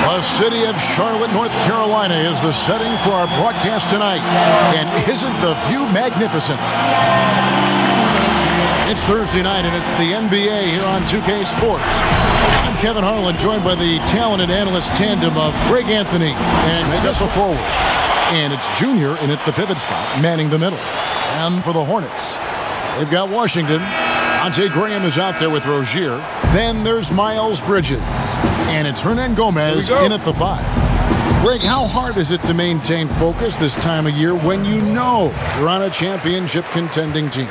The city of Charlotte, North Carolina is the setting for our broadcast tonight. And isn't the view magnificent? It's Thursday night, and it's the NBA here on 2K Sports. I'm Kevin Harlan, joined by the talented analyst tandem of Greg Anthony and Russell Forward. And it's Junior in at the pivot spot, manning the middle. And for the Hornets, they've got Washington. Ante Graham is out there with Rozier. Then there's Miles Bridges. And it's Hernan Gomez in at the 5. Greg, how hard is it to maintain focus this time of year when you know you're on a championship contending team?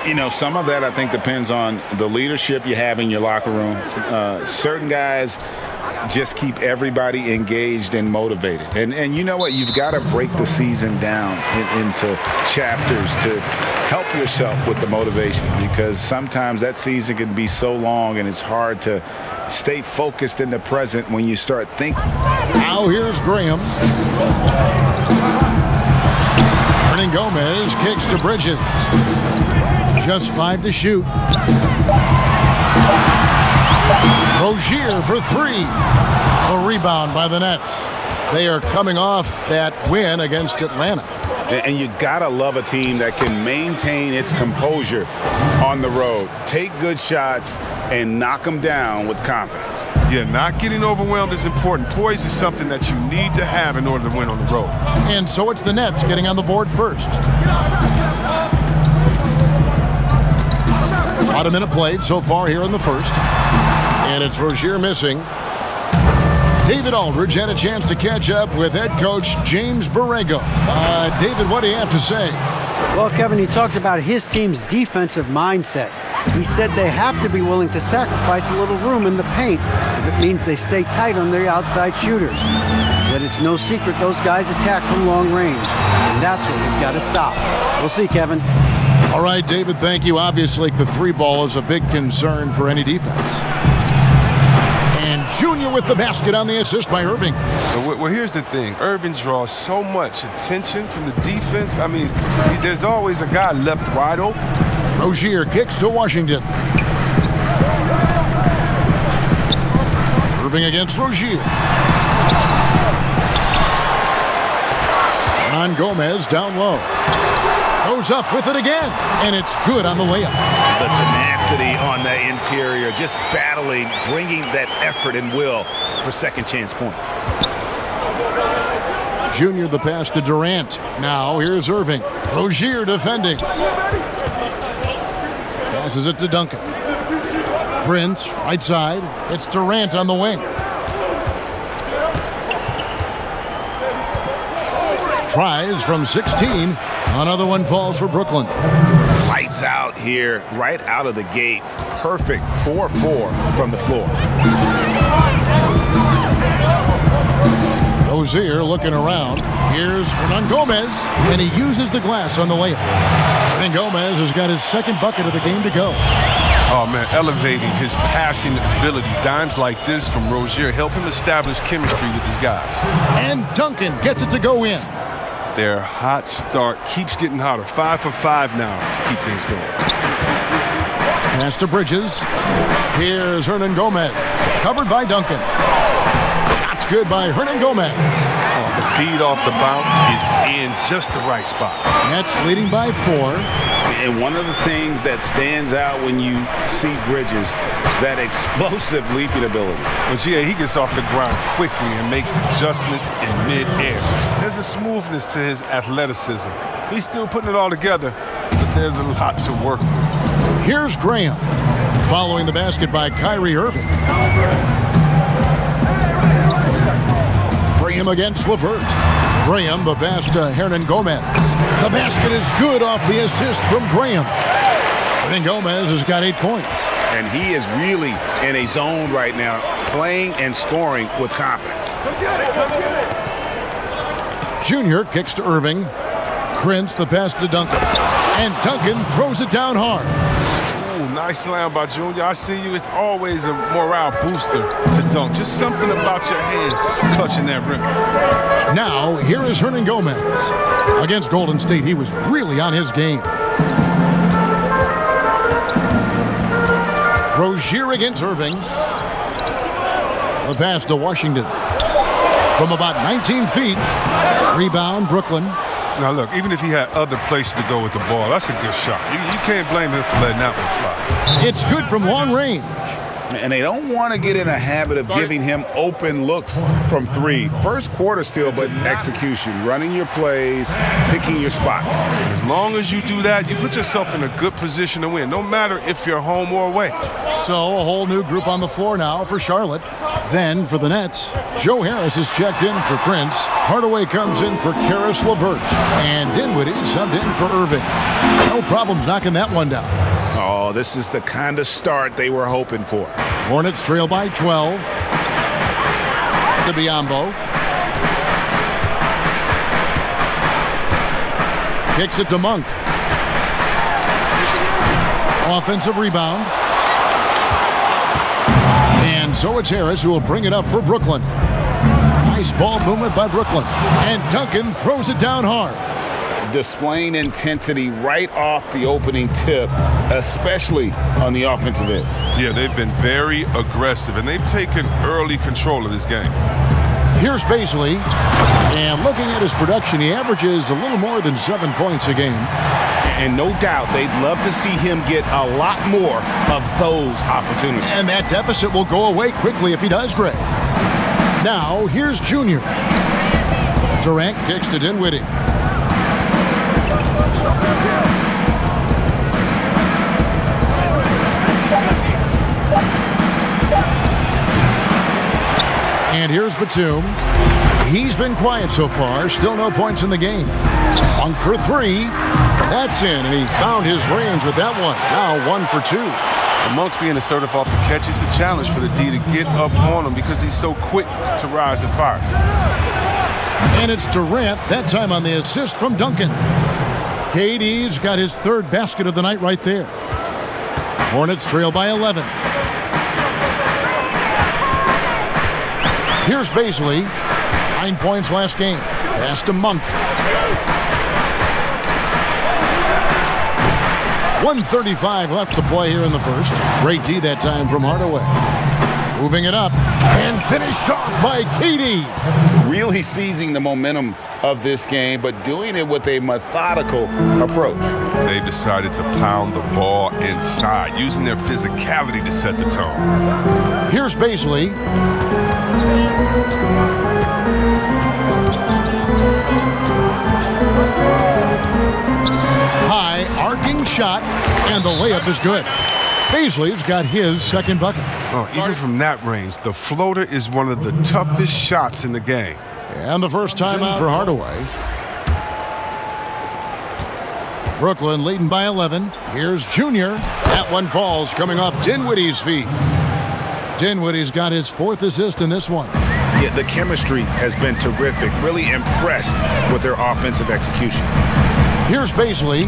You know, some of that I think depends on the leadership you have in your locker room. Certain guys just keep everybody engaged and motivated. And you know what? You've got to break the season down into chapters to help yourself with the motivation, because sometimes that season can be so long and it's hard to stay focused in the present when you start thinking. Now here's Graham. Hernan Gomez kicks to Bridges. Just 5 to shoot. Rozier for 3. A rebound by the Nets. They are coming off that win against Atlanta. And you gotta love a team that can maintain its composure on the road, take good shots, and knock them down with confidence. Yeah, not getting overwhelmed is important. Poise is something that you need to have in order to win on the road. And so it's the Nets getting on the board first. About a minute played so far here in the first. And it's Rozier missing. David Aldridge had a chance to catch up with head coach James Borrego. David, what do you have to say? Well, Kevin, he talked about his team's defensive mindset. He said they have to be willing to sacrifice a little room in the paint if it means they stay tight on their outside shooters. He said it's no secret those guys attack from long range, and that's what we've got to stop. We'll see, Kevin. All right, David, thank you. Obviously, the 3-ball is a big concern for any defense. Junior with the basket on the assist by Irving. Well, here's the thing. Irving draws so much attention from the defense. I mean, there's always a guy left wide open. Rozier kicks to Washington. Irving against Rozier. On Gomez down low. Goes up with it again, and it's good on the layup. The tenacity on the interior, just battling, bringing that effort and will for second chance points. Junior the pass to Durant. Now here's Irving. Rozier defending. Passes it to Duncan. Prince, right side. It's Durant on the wing. Tries from 16. Another one falls for Brooklyn. Lights out here, right out of the gate. Perfect 4-4 from the floor. Rozier looking around. Here's Hernan Gomez, and he uses the glass on the layup. Hernan Gomez has got his second bucket of the game to go. Oh, man, elevating his passing ability. Dimes like this from Rozier help him establish chemistry with his guys. And Duncan gets it to go in. Their hot start keeps getting hotter. 5 for 5 now to keep things going. Pass to Bridges. Here's Hernan Gomez. Covered by Duncan. Shot's good by Hernan Gomez. Oh, the feed off the bounce is in just the right spot. Nets leading by 4. And one of the things that stands out when you see Bridges, that explosive leaping ability. Well, he gets off the ground quickly and makes adjustments in mid-air. There's a smoothness to his athleticism. He's still putting it all together, but there's a lot to work with. Here's Graham, following the basket by Kyrie Irving. Graham against LeVert. Graham, the pass to Hernan Gomez. The basket is good off the assist from Graham. Hernan Gomez has got 8 points. And he is really in a zone right now, playing and scoring with confidence. Junior kicks to Irving. Prince the pass to Duncan. And Duncan throws it down hard. Ooh, nice slam by Junior. I see you. It's always a morale booster to dunk. Just something about your hands clutching that rim. Now, here is Hernan Gomez. Against Golden State, he was really on his game. Rozier against Irving. The pass to Washington. from about 19 feet. Rebound, Brooklyn. Now, look, even if he had other places to go with the ball, that's a good shot. You can't blame him for letting that one fly. It's good from long range. And they don't want to get in a habit of giving him open looks from three. First quarter still, but execution, running your plays, picking your spots. As long as you do that, you put yourself in a good position to win, no matter if you're home or away. So a whole new group on the floor now for Charlotte. Then for the Nets, Joe Harris is checked in for Prince. Hardaway comes in for Karis LeVert. And Dinwiddie subbed in for Irving. No problems knocking that one down. Oh, this is the kind of start they were hoping for. Hornets trail by 12. To Biyombo. Kicks it to Monk. Offensive rebound. And so it's Harris who will bring it up for Brooklyn. Nice ball movement by Brooklyn. And Duncan throws it down hard. Displaying intensity right off the opening tip, especially on the offensive end. Yeah, they've been very aggressive, and they've taken early control of this game. Here's Baisley, and looking at his production, he averages a little more than 7 points a game. And no doubt they'd love to see him get a lot more of those opportunities. And that deficit will go away quickly if he does, Greg. Now, here's Junior. Durant kicks to Dinwiddie. And here's Batum. He's been quiet so far. Still no points in the game. Monk for three. That's in, and he found his range with that one. Now 1 for 2. Monk's being assertive off the catch. It's a challenge for the D to get up on him because he's so quick to rise and fire. And it's Durant, that time on the assist from Duncan. KD's got his third basket of the night right there. Hornets trail by 11. Here's Baisley. 9 points last game. Pass to Monk. 1:35 left to play here in the first. Great D that time from Hardaway. Moving it up and finished off by KD. Really seizing the momentum of this game, but doing it with a methodical approach. They've decided to pound the ball inside, using their physicality to set the tone. Here's Baisley. High arcing shot, and the layup is good. Baisley's got his second bucket. Oh, even from that range, the floater is one of the toughest shots in the game. And the first time out for Hardaway. Brooklyn leading by 11. Here's Junior. That one falls, coming off Dinwiddie's feet. Dinwiddie's got his fourth assist in this one. Yeah, the chemistry has been terrific. Really impressed with their offensive execution. Here's Baisley.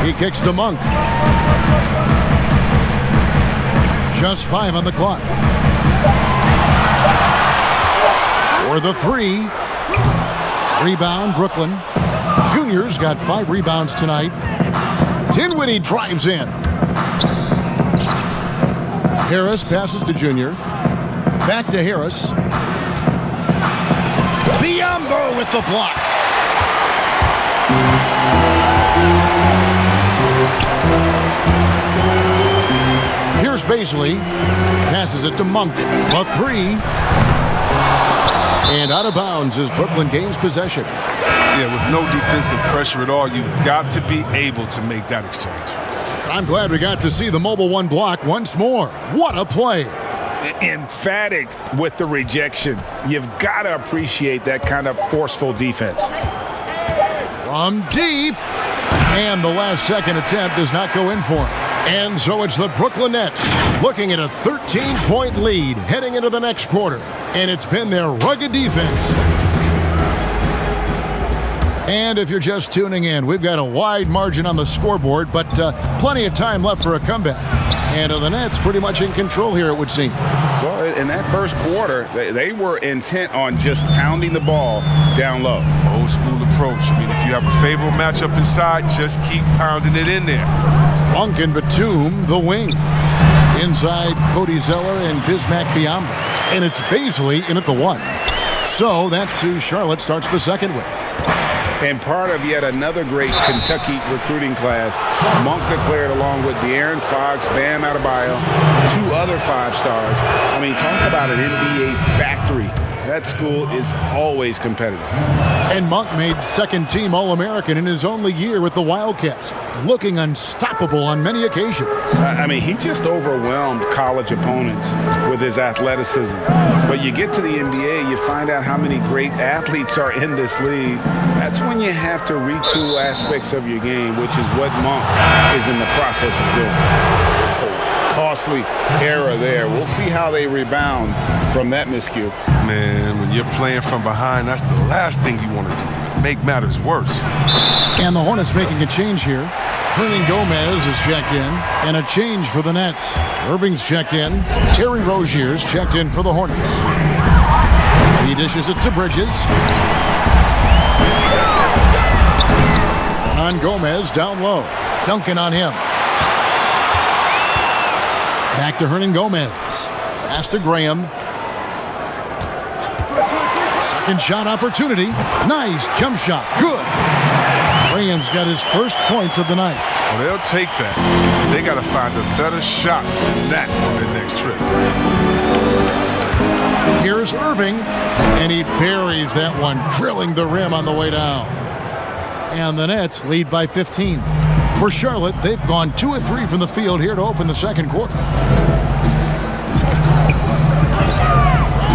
He kicks to Monk. Just 5 on the clock. For the three. Rebound, Brooklyn. Junior's got 5 rebounds tonight. Dinwiddie drives in. Harris passes to Junior. Back to Harris. Biyombo with the block. Here's Baisley. Passes it to Monk. A three. And out of bounds as Brooklyn gains possession. Yeah, with no defensive pressure at all, you've got to be able to make that exchange. I'm glad we got to see the mobile one block once more. What a play. Emphatic with the rejection. You've got to appreciate that kind of forceful defense. From deep. And the last second attempt does not go in for him. And so it's the Brooklyn Nets looking at a 13-point lead heading into the next quarter. And it's been their rugged defense. And if you're just tuning in, we've got a wide margin on the scoreboard, but plenty of time left for a comeback. And the Nets pretty much in control here, it would seem. Well, in that first quarter, they were intent on just pounding the ball down low. Old school approach. I mean, if you have a favorable matchup inside, just keep pounding it in there. Monk and Batum, the wing. Inside, Cody Zeller and Bismack Biyombo. And it's Baisley in at the 1. So that's who Charlotte starts the second with. And part of yet another great Kentucky recruiting class, Monk declared along with De'Aaron Fox, Bam Adebayo, 2 other 5 stars. I mean, talk about an NBA factory. That school is always competitive. And Monk made second-team All-American in his only year with the Wildcats, looking unstoppable on many occasions. I mean, he just overwhelmed college opponents with his athleticism. But you get to the NBA, you find out how many great athletes are in this league. That's when you have to retool aspects of your game, which is what Monk is in the process of doing. Costly error there. We'll see how they rebound from that miscue. Man, when you're playing from behind, that's the last thing you want to do. Make matters worse. And the Hornets making a change here. Hernan Gomez is checked in, and a change for the Nets. Irving's checked in. Terry Rozier's checked in for the Hornets. He dishes it to Bridges. And on Gomez, down low. Duncan on him. Back to Hernan Gomez. Pass to Graham. Second shot opportunity. Nice jump shot. Good. Graham's got his first points of the night. Well, they'll take that. They got to find a better shot than that on their next trip. Here's Irving, and he buries that one, drilling the rim on the way down. And the Nets lead by 15. For Charlotte, they've gone 2 of 3 from the field here to open the second quarter.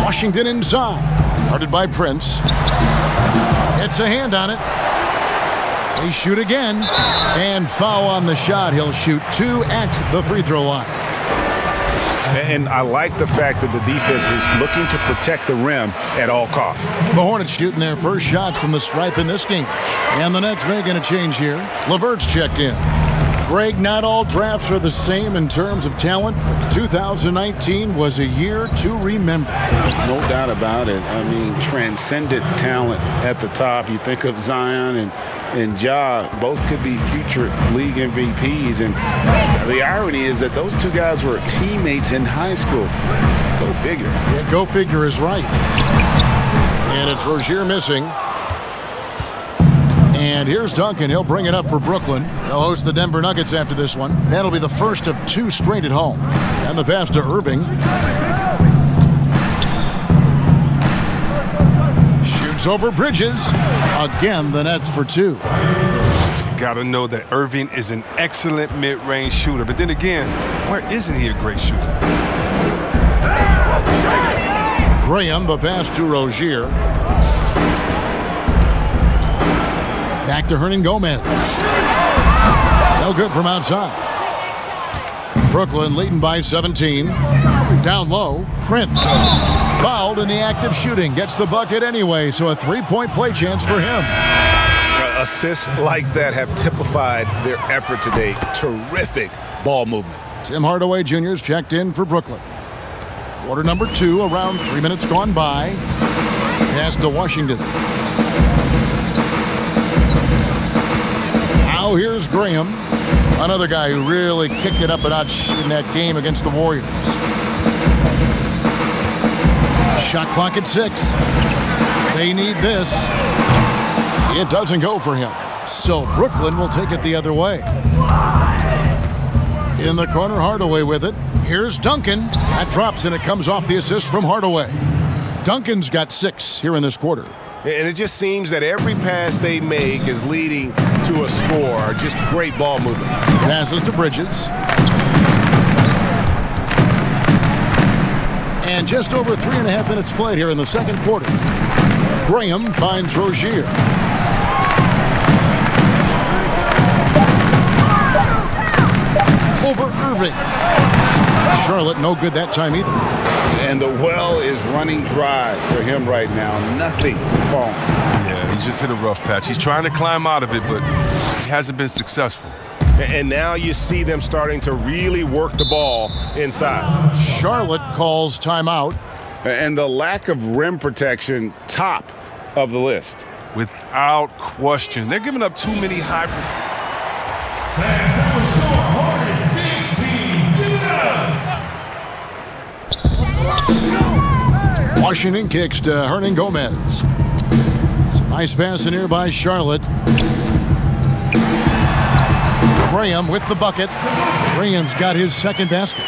Washington inside. Guarded by Prince. Gets a hand on it. They shoot again. And foul on the shot. He'll shoot 2 at the free throw line. And I like the fact that the defense is looking to protect the rim at all costs. The Hornets shooting their first shots from the stripe in this game. And the Nets making a change here. LeVert's checked in. Greg, not all drafts are the same in terms of talent. 2019 was a year to remember. No doubt about it. I mean, transcendent talent at the top. You think of Zion and Ja, both could be future league MVPs. And the irony is that those 2 guys were teammates in high school. Go figure. Yeah, go figure is right. And it's Rozier missing. And here's Duncan. He'll bring it up for Brooklyn. They'll host the Denver Nuggets after this one. That'll be the first of 2 straight at home. And the pass to Irving. Shoots over Bridges. Again, the Nets for 2. You got to know that Irving is an excellent mid-range shooter. But then again, where isn't he a great shooter? Graham, the pass to Rozier. Back to Hernan Gomez. No good from outside. Brooklyn leading by 17. Down low, Prince. Fouled in the act of shooting. Gets the bucket anyway, so a 3-point play chance for him. Assists like that have typified their effort today. Terrific ball movement. Tim Hardaway Jr.'s checked in for Brooklyn. Quarter number 2, around 3 minutes gone by. Pass to Washington. Now here's Graham, another guy who really kicked it up a notch in that game against the Warriors. Shot clock at 6. They need this. It doesn't go for him. So Brooklyn will take it the other way. In the corner, Hardaway with it. Here's Duncan. That drops, and it comes off the assist from Hardaway. Duncan's got 6 here in this quarter. And it just seems that every pass they make is leading to a score. Just great ball movement. Passes to Bridges. And just over 3.5 minutes played here in the second quarter. Graham finds Rozier. Over Irving. Charlotte no good that time either. And the well is running dry for him right now. Nothing falling. Yeah, he just hit a rough patch. He's trying to climb out of it, but he hasn't been successful. And now you see them starting to really work the ball inside. Charlotte calls timeout. And the lack of rim protection, top of the list. Without question. They're giving up too many high Washington kicks to Hernan Gomez. Some nice pass in here by Charlotte. Graham with the bucket. Graham's got his second basket.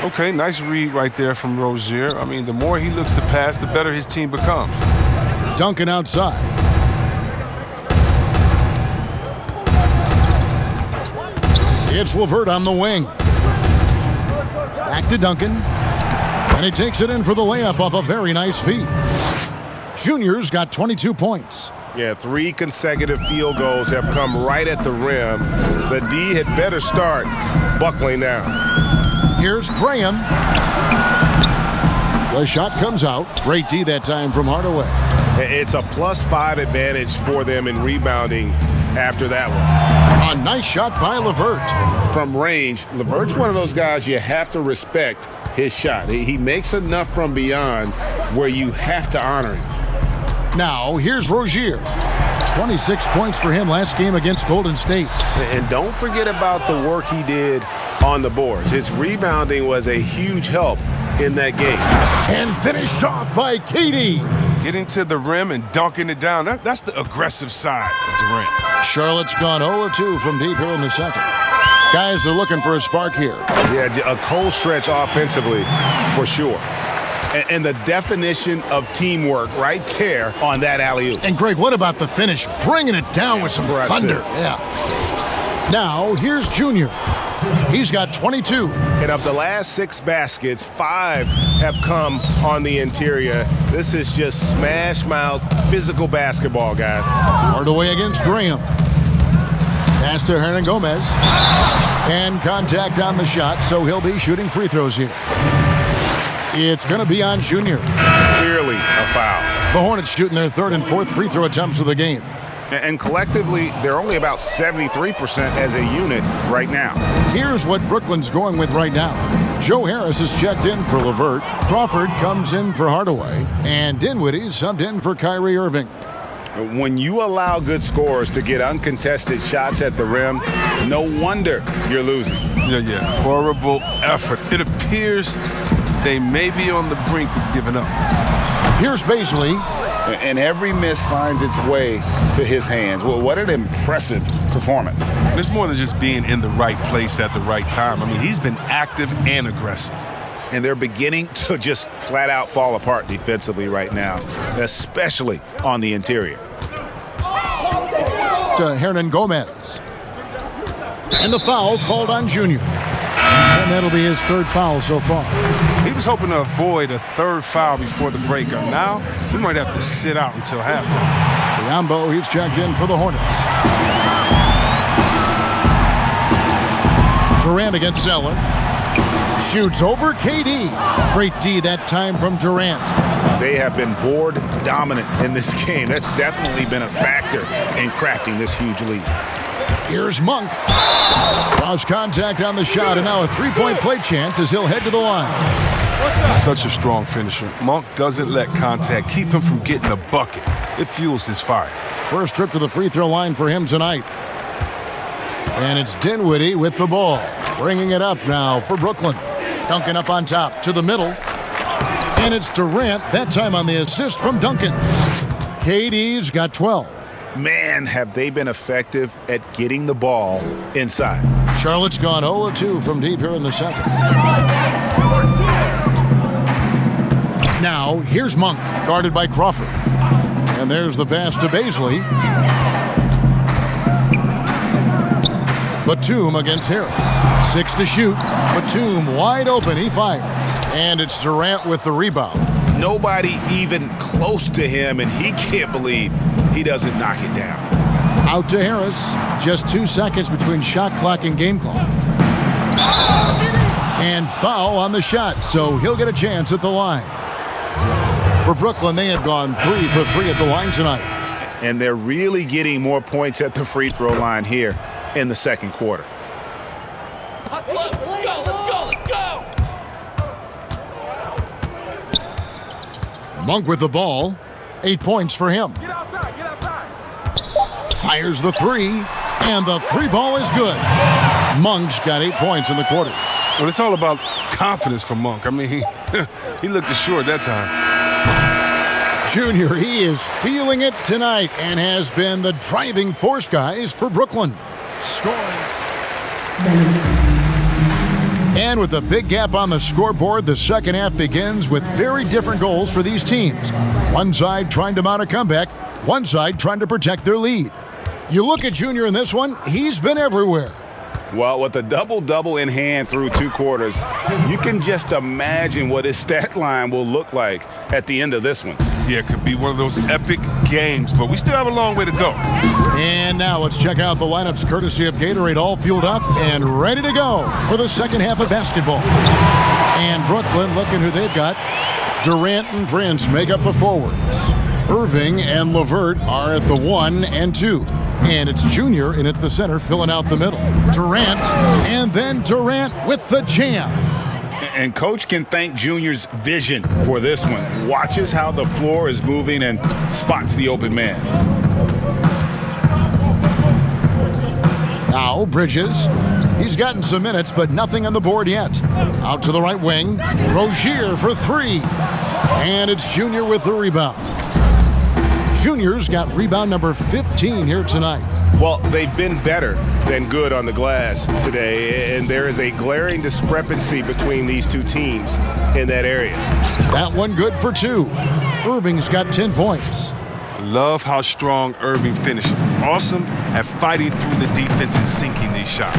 Okay, nice read right there from Rozier. I mean, the more he looks to pass, the better his team becomes. Duncan outside. It's LeVert on the wing. Back to Duncan. And he takes it in for the layup off a very nice feed. Junior's got 22 points. Yeah, 3 consecutive field goals have come right at the rim. The D had better start buckling down. Here's Graham. The shot comes out. Great D that time from Hardaway. It's a +5 advantage for them in rebounding after that one. A nice shot by LeVert. From range, LeVert's one of those guys you have to respect his shot. He makes enough from beyond where you have to honor him. Now, here's Rozier. 26 points for him last game against Golden State. And don't forget about the work he did on the boards. His rebounding was a huge help in that game. And finished off by KD. Getting to the rim and dunking it down, that's the aggressive side of Durant. Charlotte's gone 0-2 from deep here in the second. Guys are looking for a spark here. Yeah, a cold stretch offensively for sure. And the definition of teamwork right there on that alley-oop. And Greg, what about the finish? Bringing it down with some thunder. Yeah. Now, here's Junior. He's got 22. And of the last 6 baskets, 5 have come on the interior. This is just smash-mouth physical basketball, guys. Hardaway against Graham. Pass to Hernan Gomez. And contact on the shot, so he'll be shooting free throws here. It's going to be on Junior. Clearly a foul. The Hornets shooting their 3rd and 4th free throw attempts of the game. And collectively, they're only about 73% as a unit right now. Here's what Brooklyn's going with right now. Joe Harris is checked in for LeVert. Crawford comes in for Hardaway. And Dinwiddie subbed in for Kyrie Irving. When you allow good scorers to get uncontested shots at the rim, no wonder you're losing. Yeah. Horrible effort. It appears they may be on the brink of giving up. Here's Bazley. And every miss finds its way to his hands. Well, what an impressive performance. It's more than just being in the right place at the right time. I mean, he's been active and aggressive. And they're beginning to just flat out fall apart defensively right now, especially on the interior. To Hernan Gomez. And the foul called on Junior. And that'll be his 3rd foul so far. He was hoping to avoid a 3rd foul before the break. Now, we might have to sit out until halftime. Biombo, he's checked in for the Hornets. Durant against Zeller. Shoots over KD. Great D that time from Durant. They have been board dominant in this game. That's definitely been a factor in crafting this huge lead. Here's Monk. Draws contact on the shot, and now a 3-point play chance as he'll head to the line. Such a strong finisher. Monk doesn't let contact keep him from getting a bucket. It fuels his fire. First trip to the free throw line for him tonight. And it's Dinwiddie with the ball. Bringing it up now for Brooklyn. Duncan up on top to the middle. And it's Durant, that time on the assist from Duncan. KD's got 12. Man, have they been effective at getting the ball inside. Charlotte's gone 0-2 from deep here in the second. Now, here's Monk, guarded by Crawford. And there's the pass to Bazley. Batum against Harris. 6 to shoot. Batum wide open. He fires. And it's Durant with the rebound. Nobody even close to him, and he can't believe he doesn't knock it down. Out to Harris. Just 2 seconds between shot clock and game clock. And foul on the shot, so he'll get a chance at the line. For Brooklyn, they have gone 3 for 3 at the line tonight. And they're really getting more points at the free throw line here in the second quarter. Let's go! Monk with the ball. 8 points for him. Get outside! Fires the 3, and the 3 ball is good. Monk's got 8 points in the quarter. Well, it's all about confidence for Monk. I mean, he looked assured that time. Junior, he is feeling it tonight and has been the driving force, guys, for Brooklyn. Scoring. And with a big gap on the scoreboard, the second half begins with very different goals for these teams. One side trying to mount a comeback, one side trying to protect their lead. You look at Junior in this one, he's been everywhere. Well, with a double-double in hand through 2 quarters, you can just imagine what his stat line will look like at the end of this one. Yeah, it could be one of those epic games, but we still have a long way to go. And now let's check out the lineups courtesy of Gatorade, all fueled up and ready to go for the second half of basketball. And Brooklyn, looking who they've got. Durant and Prince make up the forwards. Irving and LeVert are at the 1 and 2. And it's Junior in at the center, filling out the middle. Durant, and then Durant with the jam. And Coach can thank Junior's vision for this one. Watches how the floor is moving and spots the open man. Now Bridges. He's gotten some minutes, but nothing on the board yet. Out to the right wing. Rozier for 3. And it's Junior with the rebound. Junior's got rebound number 15 here tonight. Well, they've been better than good on the glass today, and there is a glaring discrepancy between these two teams in that area. That one good for 2. Irving's got 10 points. Love how strong Irving finishes. Awesome at fighting through the defense and sinking these shots.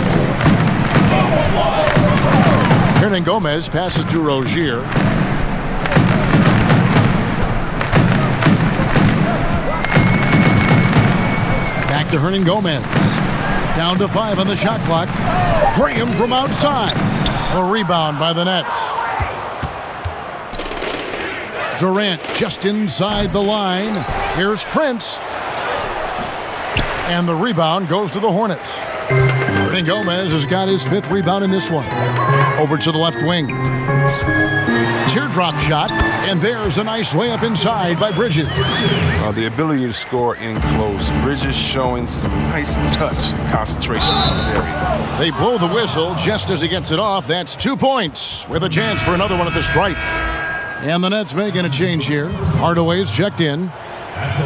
Hernan Gomez passes to Rozier. Back to Hernan Gomez. Down to 5 on the shot clock. Graham from outside. A rebound by the Nets. Durant just inside the line. Here's Prince. And the rebound goes to the Hornets. Hernan Gomez has got his 5th rebound in this one. Over to the left wing. Teardrop shot, and there's a nice layup inside by Bridges. The ability to score in close. Bridges showing some nice touch and concentration in this area. They blow the whistle just as he gets it off. That's 2 points with a chance for another one at the stripe. And the Nets making a change here. Hardaway's checked in.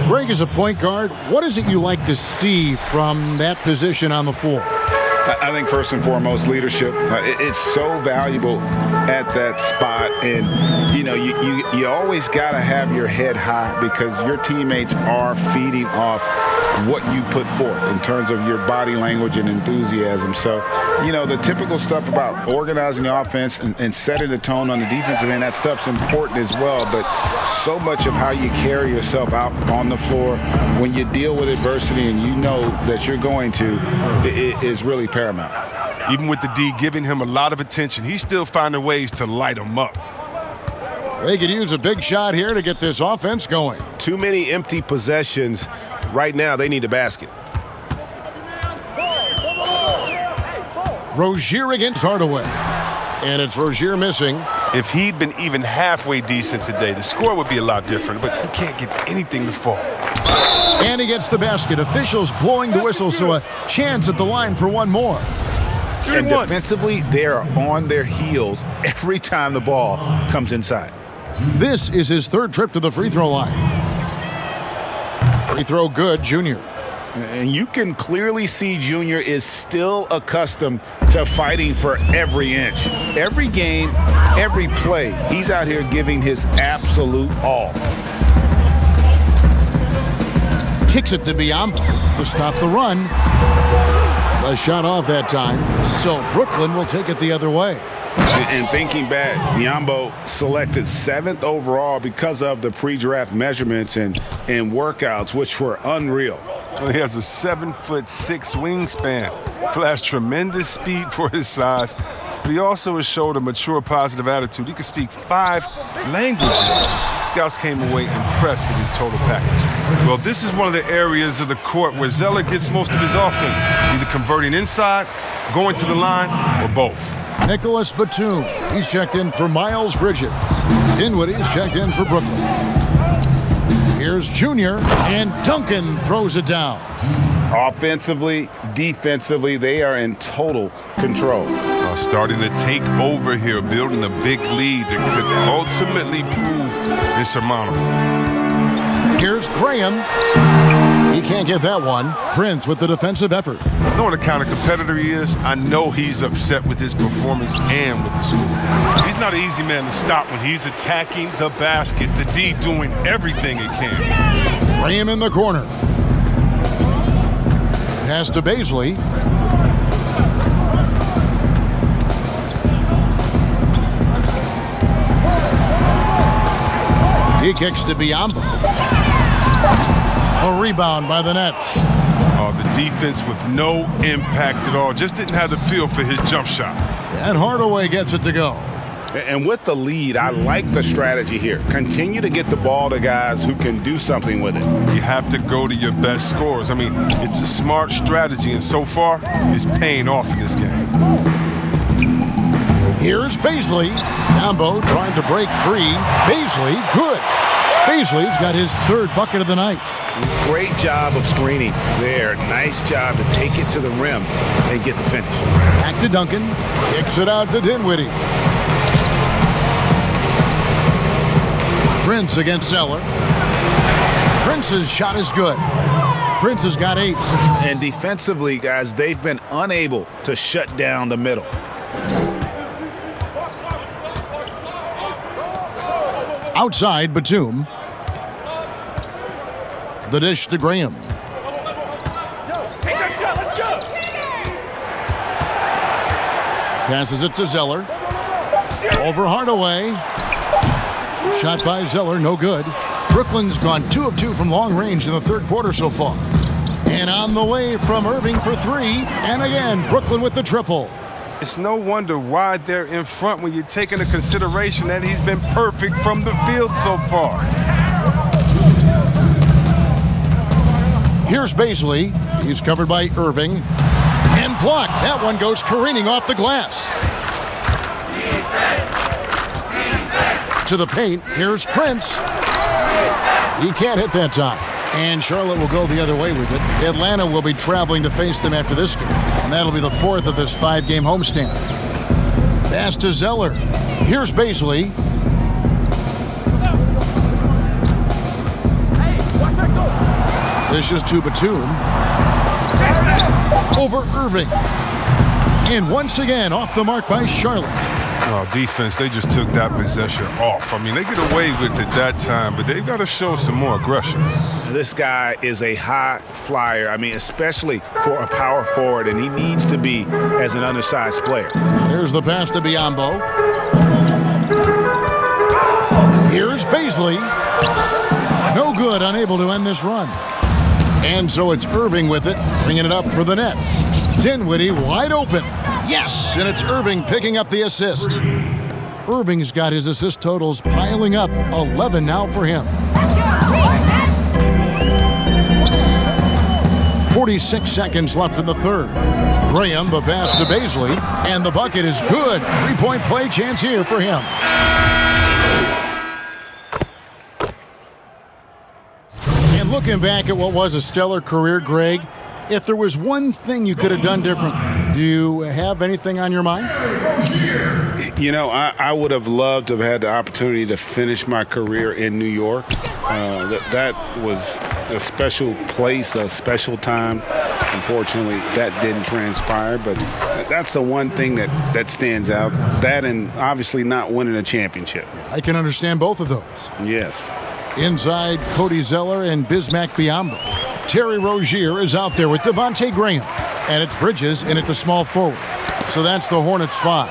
Greg, is a point guard, what is it you like to see from that position on the floor? I think first and foremost, leadership. It's so valuable at that spot, and you always got to have your head high because your teammates are feeding off what you put forth in terms of your body language and enthusiasm. So, the typical stuff about organizing the offense and setting the tone on the defensive end, that stuff's important as well. But so much of how you carry yourself out on the floor when you deal with adversity and you know that you're going to, it is really paramount. Even with the D giving him a lot of attention, he's still finding ways to light him up. They could use a big shot here to get this offense going. Too many empty possessions. Right now, they need a basket. Rozier against Hardaway. And it's Rozier missing. If he'd been even halfway decent today, the score would be a lot different, but he can't get anything to fall. And he gets the basket. Officials blowing the whistle, so a chance at the line for one more. And defensively, they are on their heels every time the ball comes inside. This is his 3rd trip to the free throw line. Free throw good, Junior. And you can clearly see Junior is still accustomed to fighting for every inch. Every game, every play, he's out here giving his absolute all. Kicks it to Biombo to stop the run. A shot off that time, so Brooklyn will take it the other way. And thinking back, Biombo selected 7th overall because of the pre-draft measurements and workouts, which were unreal. Well, he has a 7'6" wingspan, flashed tremendous speed for his size, but he also has showed a mature, positive attitude. He can speak 5 languages. Scouts came away impressed with his total package. Well, this is one of the areas of the court where Zeller gets most of his offense, either converting inside, going to the line, or both. Nicholas Batum, he's checked in for Miles Bridges. Dinwiddie's checked in for Brooklyn. Here's Junior, and Duncan throws it down. Offensively, defensively, they are in total control. Starting to take over here, building a big lead that could ultimately prove insurmountable. Here's Graham. He can't get that one. Prince with the defensive effort. Knowing the kind of competitor he is, I know he's upset with his performance and with the score. He's not an easy man to stop when he's attacking the basket. The D doing everything he can. Graham in the corner. Pass to Baisley. He kicks to Biyombo. A rebound by the Nets. Oh, the defense with no impact at all. Just didn't have the feel for his jump shot. And Hardaway gets it to go. And with the lead, I like the strategy here. Continue to get the ball to guys who can do something with it. You have to go to your best scorers. I mean, it's a smart strategy, and so far, it's paying off in this game. Here's Baisley. Combo trying to break free. Baisley, good. Baisley's got his third bucket of the night. Great job of screening there. Nice job to take it to the rim and get the finish. Back to Duncan. Kicks it out to Dinwiddie. Prince against Zeller. Prince's shot is good. Prince has got 8. And defensively, guys, they've been unable to shut down the middle. Outside, Batum. The dish to Graham. Take that shot, let's go! Passes it to Zeller. Over Hardaway. Shot by Zeller, no good. Brooklyn's gone 2 of 2 from long range in the third quarter so far. And on the way from Irving for 3. And again, Brooklyn with the triple. It's no wonder why they're in front when you're taking into consideration that he's been perfect from the field so far. Here's Baisley. He's covered by Irving. And blocked. That one goes careening off the glass. To the paint. Here's Prince. He can't hit that time. And Charlotte will go the other way with it. Atlanta will be traveling to face them after this game. And that'll be the 4th of this 5-game homestand. Pass to Zeller. Here's Baisley. This is to Batum. Over Irving. And once again, off the mark by Charlotte. Oh, defense, they just took that possession off. I mean, they get away with it that time, but they've got to show some more aggression. This guy is a high flyer. I mean, especially for a power forward, and he needs to be as an undersized player. There's the pass to Biyombo. Here's Baisley. No good, unable to end this run. And so it's Irving with it, bringing it up for the Nets. Dinwiddie wide open. Yes, and it's Irving picking up the assist. Irving's got his assist totals piling up, 11 now for him. 46 seconds left in the third. Graham, the pass to Baisley, and the bucket is good. 3-point play chance here for him. And looking back at what was a stellar career, Greg, if there was one thing you could have done different, do you have anything on your mind? You know, I would have loved to have had the opportunity to finish my career in New York. That was a special place, a special time. Unfortunately, that didn't transpire, but that's the one thing that stands out. That and obviously not winning a championship. I can understand both of those. Yes. Inside, Cody Zeller and Bismack Biyombo. Terry Rozier is out there with Devontae Graham. And it's Bridges in at the small forward. So that's the Hornets 5.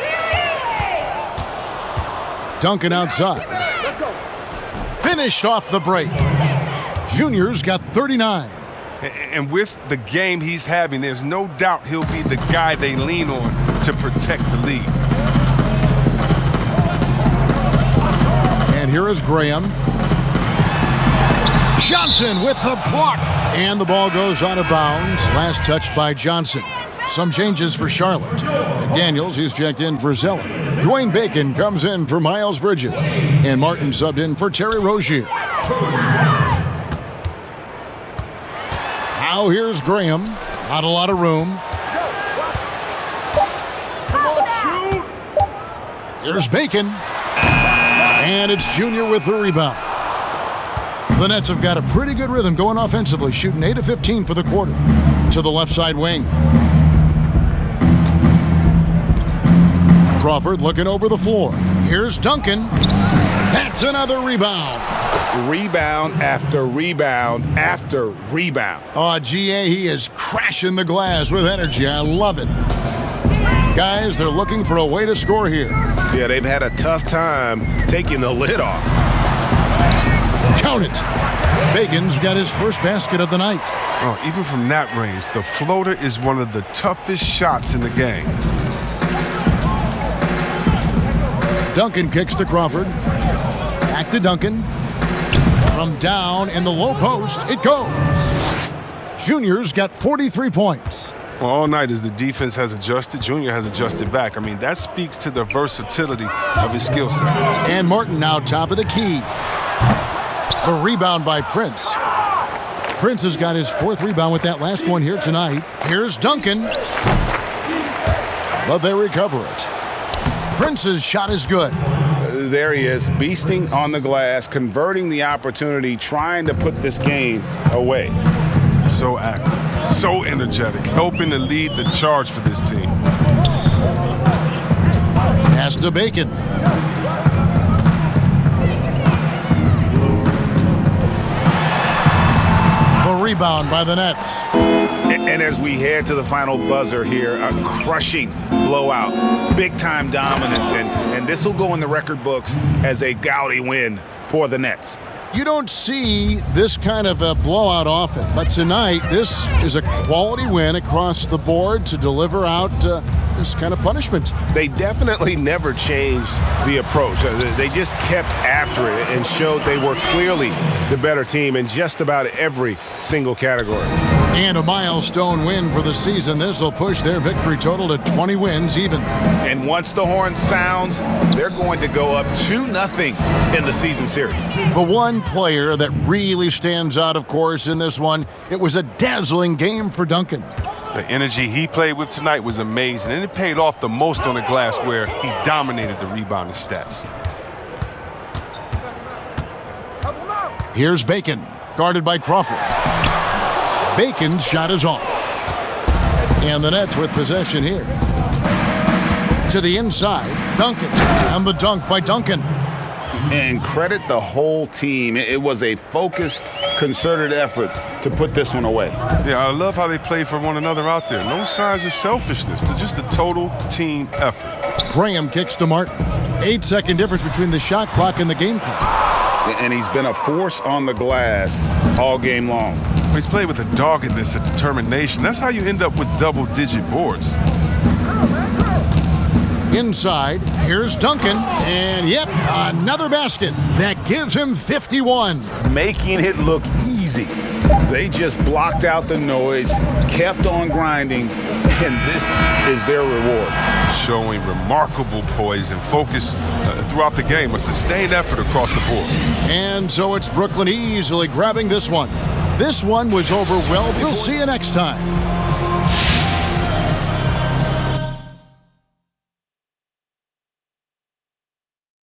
Duncan outside. Finished off the break. Junior's got 39. And with the game he's having, there's no doubt he'll be the guy they lean on to protect the lead. And here is Graham. Johnson with the block. And the ball goes out of bounds. Last touch by Johnson. Some changes for Charlotte. McDaniels, he's checked in for Zeller. Dwayne Bacon comes in for Miles Bridges. And Martin subbed in for Terry Rozier. Now here's Graham. Not a lot of room. Come on, shoot! Here's Bacon. And it's Junior with the rebound. The Nets have got a pretty good rhythm going offensively, shooting 8 of 15 for the quarter. To the left side wing. Crawford looking over the floor. Here's Duncan. That's another rebound. Rebound after rebound after rebound. Oh, GA, he is crashing the glass with energy. I love it. Guys, they're looking for a way to score here. Yeah, they've had a tough time taking the lid off. Count it. Bacon's got his first basket of the night. Oh, even from that range, the floater is one of the toughest shots in the game. Duncan kicks to Crawford. Back to Duncan. From down in the low post, it goes. Junior's got 43 points. Well, all night as the defense has adjusted, Junior has adjusted back. I mean, that speaks to the versatility of his skill set. And Martin now top of the key. The rebound by Prince. Prince has got his 4th rebound with that last one here tonight. Here's Duncan. But they recover it. Prince's shot is good. There he is, beasting on the glass, converting the opportunity, trying to put this game away. So active, so energetic, helping to lead the charge for this team. Pass to Bacon. The rebound by the Nets. And as we head to the final buzzer here, a crushing blowout, big-time dominance, and this will go in the record books as a gaudy win for the Nets. You don't see this kind of a blowout often, but tonight this is a quality win across the board to deliver out this kind of punishment. They definitely never changed the approach. They just kept after it and showed they were clearly the better team in just about every single category. And a milestone win for the season. This will push their victory total to 20 wins even. And once the horn sounds, they're going to go up 2-0 in the season series. The one player that really stands out, of course, in this one, it was a dazzling game for Duncan. The energy he played with tonight was amazing, and it paid off the most on the glass where he dominated the rebounding stats. Here's Bacon, guarded by Crawford. Bacon's shot is off. And the Nets with possession here. To the inside, Duncan, and the dunk by Duncan. And credit the whole team. It was a focused, concerted effort to put this one away. Yeah, I love how they play for one another out there. No signs of selfishness. They're just a total team effort. Graham kicks to Martin. 8-second difference between the shot clock and the game clock. And he's been a force on the glass all game long. He's played with a doggedness, a determination. That's how you end up with double-digit boards. Inside, here's Duncan, and yep, another basket. That gives him 51. Making it look easy. They just blocked out the noise, kept on grinding, and this is their reward. Showing remarkable poise and focus throughout the game, a sustained effort across the board. And so it's Brooklyn easily grabbing this one. This one was over well. We'll see you next time.